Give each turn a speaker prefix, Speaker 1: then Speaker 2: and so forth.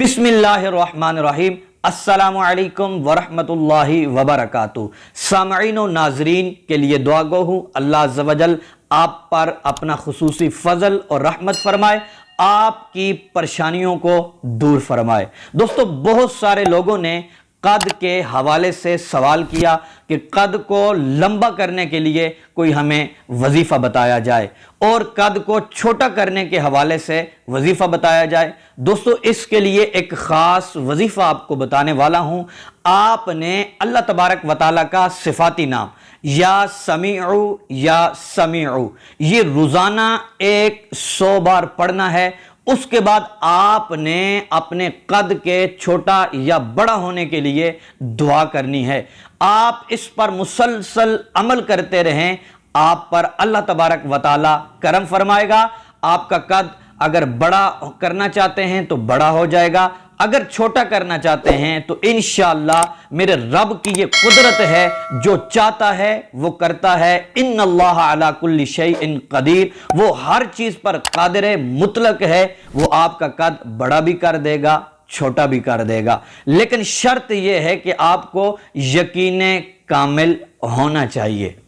Speaker 1: बिस्मिल्लाहिर्रहमानिर्रहीम। अस्सलामु अलैकुम वरहमतुल्लाहि वबरकातुहू। सामईन व नाजरीन के लिए दुआ गो हूँ अल्लाह अज़्ज़ व जल आप पर अपना खुसूसी फजल और रहमत फरमाए, आपकी परेशानियों को दूर फरमाए। दोस्तों, बहुत सारे लोगों ने कद के हवाले से सवाल किया कि कद को लंबा करने के लिए कोई हमें वजीफ़ा बताया जाए और कद को छोटा करने के हवाले से वजीफ़ा बताया जाए। दोस्तों, इसके लिए एक ख़ास वजीफ़ा आपको बताने वाला हूँ। आपने अल्लाह तबारक व तआला का सिफाती नाम या समीउ ये रोज़ाना 100 बार पढ़ना है। उसके बाद आपने अपने कद के छोटा या बड़ा होने के लिए दुआ करनी है। आप इस पर मुसलसल अमल करते रहें, आप पर अल्लाह तबारक व तआला करम फरमाएगा। आपका कद अगर बड़ा करना चाहते हैं तो बड़ा हो जाएगा, अगर छोटा करना चाहते हैं तो इंशाअल्लाह मेरे रब की ये कुदरत है, जो चाहता है वो करता है। इन्नल्लाह अला कुल्ली शैइन कदीर, वो हर चीज पर कादिर मुतलक है। वो आपका कद बड़ा भी कर देगा, छोटा भी कर देगा, लेकिन शर्त यह है कि आपको यकीन कामिल होना चाहिए।